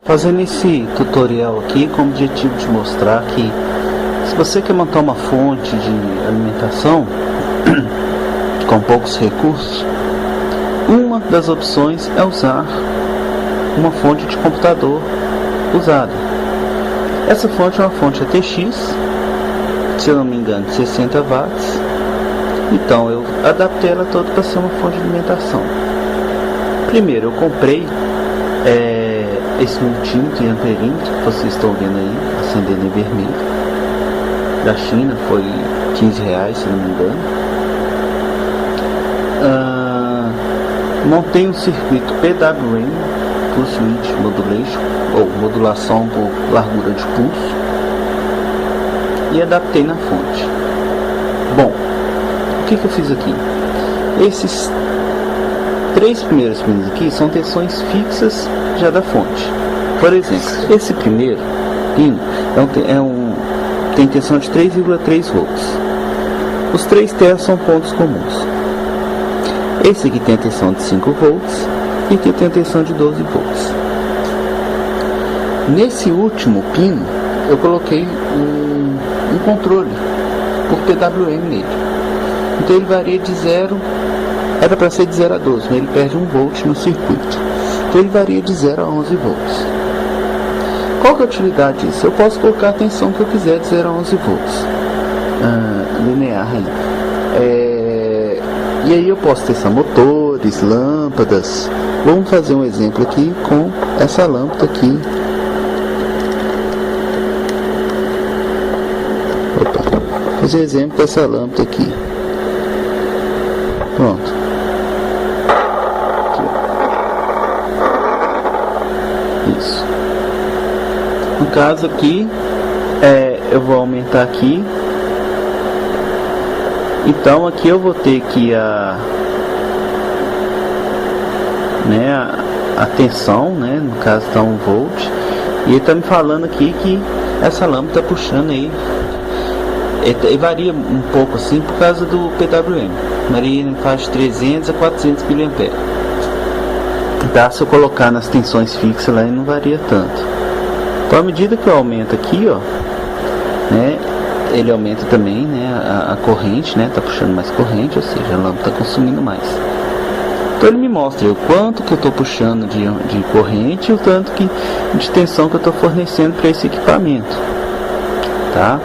Fazendo esse tutorial aqui com o objetivo de mostrar que se você quer montar uma fonte de alimentação com poucos recursos, uma das opções é usar uma fonte de computador usada. Essa fonte é uma fonte ATX, se eu não me engano, de 60 watts. Então eu adaptei ela toda para ser uma fonte de alimentação. Primeiro eu comprei esse multímetro em amperímetro que vocês estão vendo aí, acendendo em vermelho, da China, foi R$15, se não me engano. Montei um circuito PWM, Pulse Width Modulation, ou modulação por largura de pulso, e adaptei na fonte. Bom, o que eu fiz aqui? Esses três primeiros pinos aqui são tensões fixas já da fonte. Por exemplo, esse primeiro pino tem tensão de 3,3 volts. Os três terras são pontos comuns. Esse aqui tem a tensão de 5 volts e aqui tem a tensão de 12 volts. Nesse último pino eu coloquei um controle por PWM nele. Então ele varia de 0, era para ser de 0 a 12, mas ele perde 1 volt no circuito. Então ele varia de 0 a 11 volts. Qual que é a utilidade disso? Eu posso colocar a tensão que eu quiser de 0 a 11 volts linear aí. E aí eu posso testar motores, lâmpadas. Vamos fazer um exemplo aqui com essa lâmpada aqui. Vou fazer um exemplo dessa lâmpada aqui. Pronto. Aqui, isso. No caso aqui, eu vou aumentar aqui. Então aqui eu vou ter aqui a tensão, né? No caso está 1 volt. E ele está me falando aqui que essa lâmpada está puxando aí. E varia um pouco assim por causa do PWM. Varia em faixa de 300 a 400 mA. Tá? Se eu colocar nas tensões fixas lá, ele não varia tanto. Então à medida que eu aumento aqui, ó, né? Ele aumenta também, né, a corrente, né, tá puxando mais corrente, ou seja, a lâmpada está consumindo mais. Então ele me mostra o quanto que eu estou puxando de corrente e o tanto de tensão que eu estou fornecendo para esse equipamento, tá?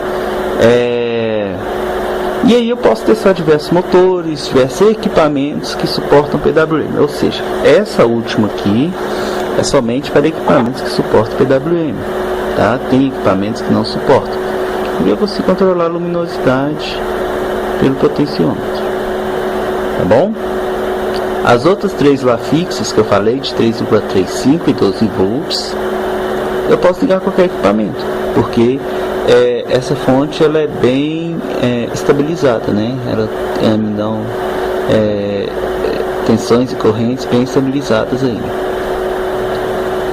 E aí eu posso testar diversos motores, diversos equipamentos que suportam PWM, ou seja, essa última aqui é somente para equipamentos que suportam PWM, tá? Tem equipamentos que não suportam. E eu consigo controlar a luminosidade pelo potenciômetro, tá bom? As outras três lá fixas que eu falei, de 3,35 e 12 volts, eu posso ligar a qualquer equipamento, porque essa fonte ela é bem estabilizada, né? Ela me dá tensões e correntes bem estabilizadas aí.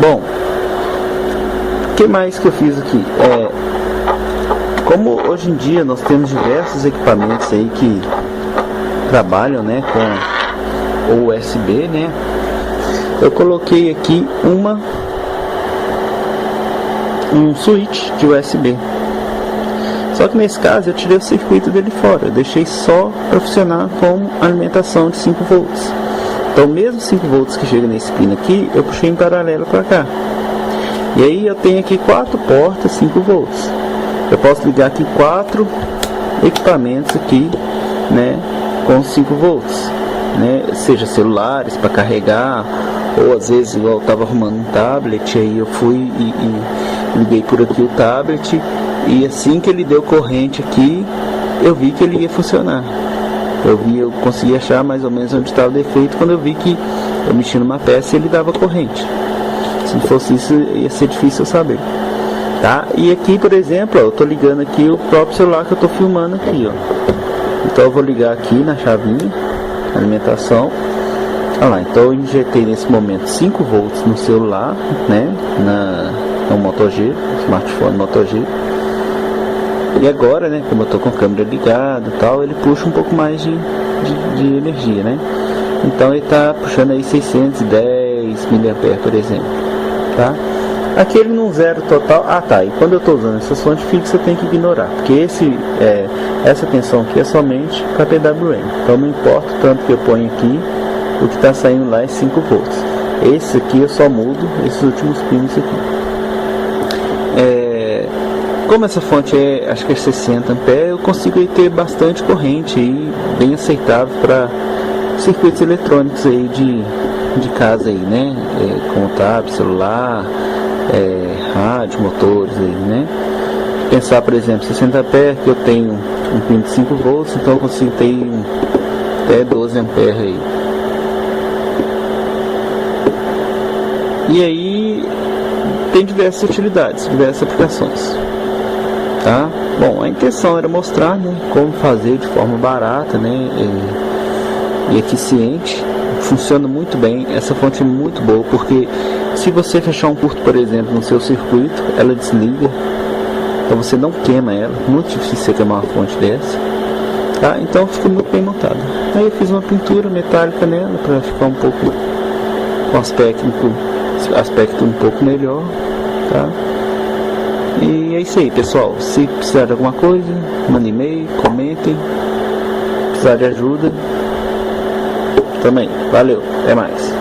Bom, o que mais que eu fiz aqui? Como hoje em dia nós temos diversos equipamentos aí que trabalham, né, com USB, né, eu coloquei aqui um switch de USB. Só que nesse caso eu tirei o circuito dele fora, eu deixei só para funcionar como alimentação de 5 volts. Então mesmo 5 volts que chega nesse pino aqui, eu puxei em paralelo para cá. E aí eu tenho aqui 4 portas 5 volts. Eu posso ligar aqui 4 equipamentos aqui, né, com 5 volts, né, seja celulares para carregar, ou às vezes igual eu estava arrumando um tablet, aí eu fui e liguei por aqui o tablet, e assim que ele deu corrente aqui, eu vi que ele ia funcionar. Eu consegui achar mais ou menos onde estava o defeito quando eu vi que eu mexi numa peça e ele dava corrente. Se não fosse isso, ia ser difícil eu saber. Tá? E aqui, por exemplo, ó, eu estou ligando aqui o próprio celular que eu estou filmando aqui, ó. Então eu vou ligar aqui na chavinha, alimentação. Olha lá, então eu injetei nesse momento 5 volts no celular, né, no Moto G, smartphone Moto G. E agora, né, como eu estou com a câmera ligada e tal, ele puxa um pouco mais de energia, né. Então ele está puxando aí 610 mA, por exemplo, tá? Aquele no zero total. Ah tá, e quando eu estou usando essa fonte fixa eu tenho que ignorar, porque essa tensão aqui é somente para PWM, então não importa o tanto que eu ponho aqui, o que está saindo lá é 5 volts. Esse aqui eu só mudo esses últimos pinos aqui. Como essa fonte acho que é 60 amperes, eu consigo aí ter bastante corrente aí, bem aceitável para circuitos eletrônicos aí de casa aí, né? Contábil, celular, rádio, motores aí, né? Pensar, por exemplo, 60 amperes, que eu tenho um pino de 5 volts, então eu consigo ter até 12 amperes aí. E aí tem diversas utilidades, diversas aplicações. Tá? Bom, a intenção era mostrar, né, como fazer de forma barata, né, e eficiente. Funciona muito bem, essa fonte é muito boa, porque se você fechar um curto, por exemplo, no seu circuito, ela desliga, então você não queima ela, muito difícil você queimar uma fonte dessa, tá? Então fica muito bem montada. Aí eu fiz uma pintura metálica nela, para ficar um pouco com aspecto um pouco melhor, tá? E é isso aí, pessoal. Se precisar de alguma coisa, mande e-mail, comentem. Se precisar de ajuda, também. Valeu, até mais.